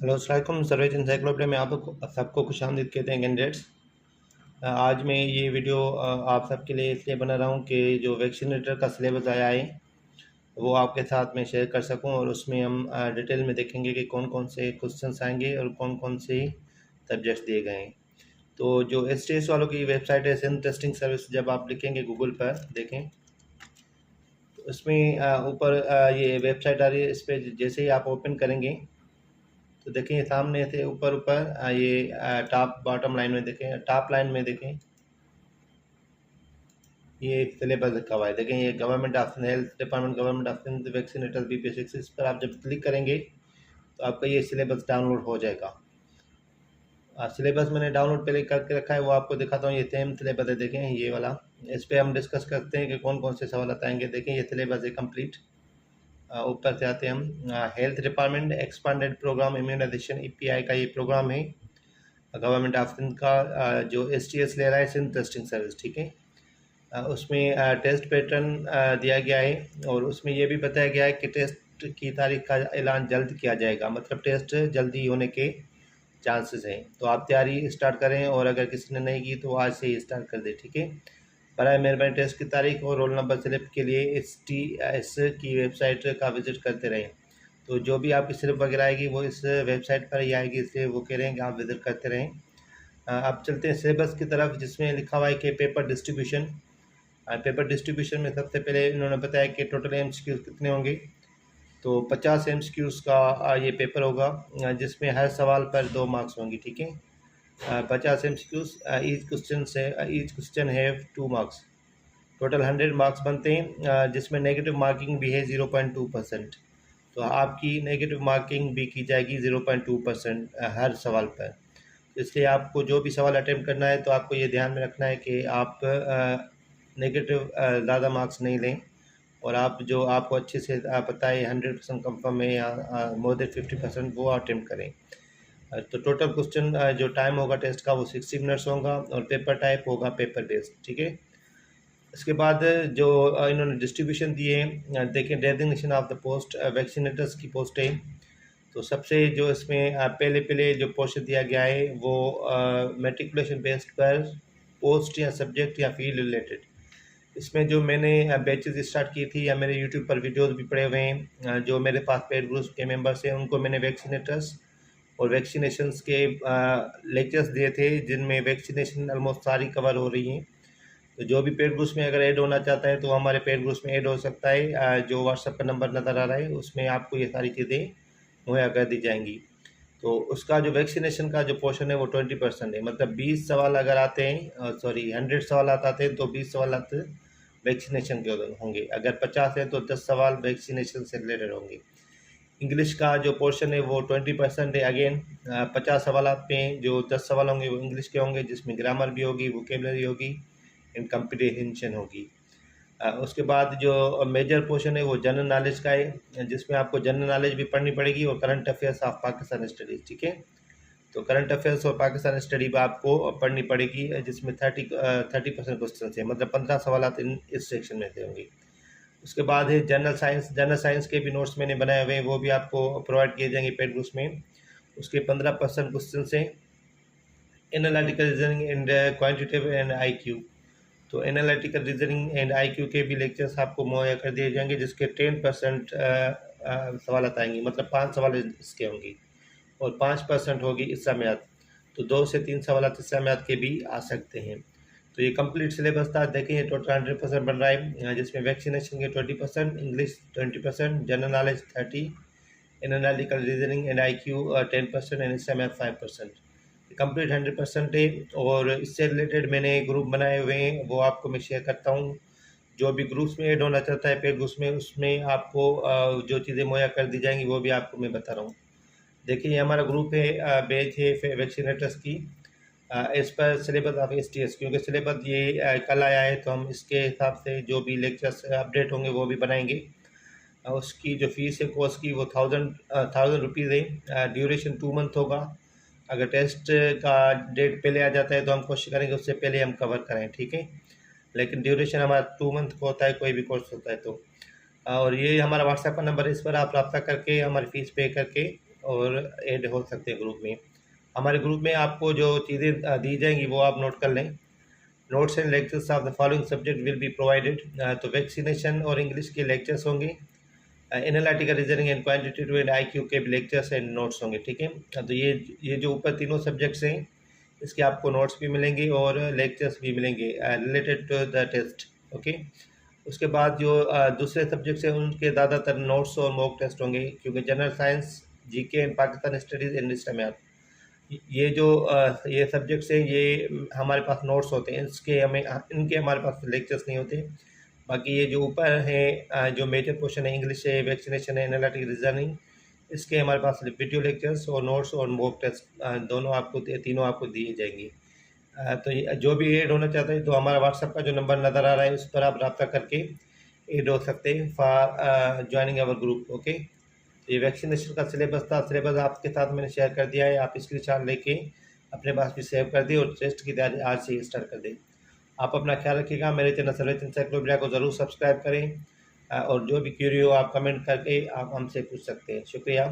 Hello अस्सलाम surveys encyclopedia में आप सबको खुशामदीद कहते हैं कैंडिडेट्स। आज मैं ये वीडियो आप सबके लिए इसलिए बना रहा हूँ कि जो वैक्सीनेटर का सिलेबस आया है वो आपके साथ में शेयर कर सकूँ और उसमें हम डिटेल में देखेंगे कि कौन कौन से क्वेश्चंस आएंगे और कौन कौन से सब्जेक्ट्स दिए गए हैं। तो जो STS वालों की वेबसाइट है सिंध टेस्टिंग सर्विस, जब आप लिखेंगे गूगल पर देखें तो उसमें ऊपर ये वेबसाइट आ रही है। इस पर जैसे ही आप ओपन करेंगे तो देखें सामने से ऊपर ऊपर ये टॉप बॉटम लाइन में देखें, टॉप लाइन में देखें ये सिलेबस लिखा हुआ है। देखें ये government of health department, government of vaccinator BPSC, इस पर आप जब क्लिक करेंगे तो आपका ये सिलेबस डाउनलोड हो जाएगा। सिलेबस मैंने डाउनलोड पहले करके रखा है, वो आपको दिखाता हूँ। ये सेम सिलेबस है, देखें ये वाला। इस पर हम डिस्कस करते हैं कि कौन कौन से सवाल आएंगे। देखें ये सिलेबस है कंप्लीट। ऊपर से आते हैं हम। Health department expanded program immunization EPI का ये प्रोग्राम है गवर्नमेंट ऑफ सिंध का, जो STS ले रहा है सिंध टेस्टिंग सर्विस, ठीक है। उसमें टेस्ट पैटर्न दिया गया है और उसमें ये भी बताया गया है कि टेस्ट की तारीख का ऐलान जल्द किया जाएगा, मतलब टेस्ट जल्दी होने के चांसेस हैं। तो आप तैयारी स्टार्ट करें और अगर किसी ने नहीं की तो आज से ही स्टार्ट कर दे, ठीक है। बराए मेहरबानी टेस्ट की तारीख और रोल नंबर स्लिप के लिए STS की वेबसाइट का विज़िट करते रहें। तो जो भी आपकी स्लिप वगैरह आएगी वो इस वेबसाइट पर ही आएगी, इसलिए वो कह रहे हैं कि आप विज़िट करते रहें। अब चलते हैं सिलेबस की तरफ, जिसमें लिखा हुआ है कि पेपर डिस्ट्रीब्यूशन। पेपर डिस्ट्रीब्यूशन में सबसे पहले इन्होंने बताया कि टोटल MCQ कितने होंगे। तो 50 MCQs का ये पेपर होगा, जिसमें हर सवाल पर 2 मार्क्स होंगे, ठीक है। 50 MCQs, each question have 2 marks. Total 100 marks बनते हैं, जिसमें नेगेटिव मार्किंग भी है 0.2%। तो आपकी नेगेटिव मार्किंग भी की जाएगी 0.2% हर सवाल पर। इसलिए आपको जो भी सवाल अटेम्प्ट करना है तो आपको ये ध्यान में रखना है कि आप नेगेटिव ज़्यादा मार्क्स नहीं लें और आप जो आपको अच्छे से पता है 100% कंफर्म है या मोर देन 50% वो अटेम्प्ट करें। तो टोटल क्वेश्चन जो टाइम होगा टेस्ट का वो 60 मिनट्स होगा और पेपर टाइप होगा पेपर बेस्ड, ठीक है। इसके बाद जो इन्होंने डिस्ट्रीब्यूशन दिए, देखें designation of the post, vaccinators की पोस्ट है। तो सबसे जो इसमें पहले जो पोर्शन दिया गया है वो मैट्रिकुलेशन बेस्ड पर पोस्ट या सब्जेक्ट या फील्ड रिलेटेड। इसमें जो मैंने बैचेज स्टार्ट की थी या मेरे यूट्यूब पर वीडियोस भी पड़े हुए हैं, जो मेरे पास पेड ग्रुप्स के मेंबर्स हैं उनको मैंने वैक्सीनेटर्स और वैक्सीनेशंस के लेक्चर्स दिए थे, जिनमें वैक्सीनेशन ऑलमोस्ट सारी कवर हो रही हैं। तो जो भी पेड ग्रुप्स में अगर ऐड होना चाहता है तो हमारे पेड ग्रुप्स में ऐड हो सकता है। जो व्हाट्सएप पर नंबर नज़र आ रहा है उसमें आपको ये सारी चीज़ें मुहैया कर दी जाएंगी। तो उसका जो वैक्सीनेशन का जो पोर्शन है वो 20% है, मतलब 20 सवाल अगर आते हैं, 100 सवाल आते हैं तो 20 सवाल वैक्सीनेशन के होंगे। अगर 50 है तो 10 सवाल वैक्सीनेशन से रिलेटेड होंगे। इंग्लिश का जो पोर्शन है वो 20% है। अगेन 50 सवाल पे जो 10 सवाल होंगे वो इंग्लिश के होंगे, जिसमें ग्रामर भी होगी, वोकेबलरी होगी एंड कम्प्रीहेंशन होगी। उसके बाद जो मेजर पोर्शन है वो जनरल नॉलेज का है, जिसमें आपको जनरल नॉलेज भी पढ़नी पड़ेगी और current affairs of Pakistan studies, ठीक है। तो करंट अफेयर्स और पाकिस्तान स्टडी भी आपको पढ़नी पड़ेगी, जिसमें 30% क्वेश्चन है, मतलब 15 सवाल इस सेक्शन में से होंगे। उसके बाद है जनरल साइंस। जनरल साइंस के भी नोट्स मैंने बनाए हुए हैं, वो भी आपको प्रोवाइड किए जाएंगे पेड ग्रुप्स में। उसके 15% क्वेश्चन हैं analytical reasoning and quantitative and IQ। तो एनालिटिकल रीजनिंग एंड IQ के भी लेक्चर्स आपको मुहैया कर दिए जाएंगे, जिसके 10% सवाल आएंगे, मतलब 5 सवाल इसके होंगे और 5% होगी इस्लामियात। तो 2 से 3 सवाल इस्लामियात के भी आ सकते हैं। तो ये कंप्लीट सिलेबस था। देखें ये टोटल 100% बन रहा है, जिसमें वैक्सीनेशन के 20%, English 20%, general knowledge 30, analytical reasoning and IQ 10% and Islamiat 5%। Complete 100% है। और इससे रिलेटेड मैंने ग्रुप बनाए हुए हैं, वो आपको मैं शेयर करता हूँ। जो भी ग्रुप्स में ऐड होना चाहता है पेड ग्रुप्स में, उसमें आपको जो चीज़ें मुहैया कर दी जाएंगी वो भी आपको मैं बता रहा हूँ। देखिए ये हमारा ग्रुप है, बैच है वैक्सीनेटर्स की। इस पर सिलेबस ऑफ STS, क्योंकि सिलेबस ये कल आया है तो हम इसके हिसाब से जो भी लेक्चर्स अपडेट होंगे वो भी बनाएंगे। उसकी जो फीस है कोर्स की वो 1000 रुपीज़ है। ड्यूरेशन 2 मंथ होगा। अगर टेस्ट का डेट पहले आ जाता है तो हम कोशिश करेंगे उससे पहले हम कवर करें, ठीक है। लेकिन ड्यूरेशन हमारा 2 मंथ का होता है, कोई भी कोर्स होता है तो। और ये हमारा व्हाट्सएप का नंबर है, इस पर आप रब्ता करके हमारी फ़ीस पे करके और ऐड हो सकते हैं ग्रुप में। हमारे ग्रुप में आपको जो चीज़ें दी जाएंगी वो आप नोट कर लें। Notes and lectures of the following subject will be provided. तो वैक्सीनेशन और इंग्लिश के लेक्चर्स होंगे, analytical reasoning and quantitative and IQ के भी लेक्चर्स एंड नोट्स होंगे, ठीक है। तो ये जो ऊपर तीनों सब्जेक्ट्स हैं इसके आपको नोट्स भी मिलेंगे और लेक्चर्स भी मिलेंगे related to the test, okay. उसके बाद जो दूसरे सब्जेक्ट्स हैं उनके ज़्यादातर नोट्स और मॉक टेस्ट होंगे, क्योंकि general science, GK and Pakistan studies and history में ये जो ये सब्जेक्ट्स हैं ये हमारे पास नोट्स होते हैं, इनके हमारे पास लेक्चर्स नहीं होते। बाकी ये जो ऊपर है जो मेजर पोर्शन है, इंग्लिश है, वैक्सीनेशन है, एनालिटिकल रीजनिंग, इसके हमारे पास वीडियो लेक्चर्स और नोट्स और मॉक टेस्ट दोनों आपको तीनों आपको दिए जाएंगे। तो जो भी ऐड होना चाहते हैं तो हमारा व्हाट्सएप का जो नंबर नज़र आ रहा है उस पर आप रब्ता करके ऐड हो सकते हैं for joining our group, okay. ये वैक्सीनेशन का सिलेबस था, सिलेबस आपके साथ मैंने शेयर कर दिया है, आप स्क्रीनशॉट लेके अपने पास भी सेव कर दिए और टेस्ट की तैयारी आज से ही स्टार्ट कर दें। आप अपना ख्याल रखिएगा। मेरे चैनल सर्वेश एनसाइक्लोपीडिया को ज़रूर सब्सक्राइब करें और जो भी क्यूरी हो आप कमेंट करके आप हमसे पूछ सकते हैं। शुक्रिया।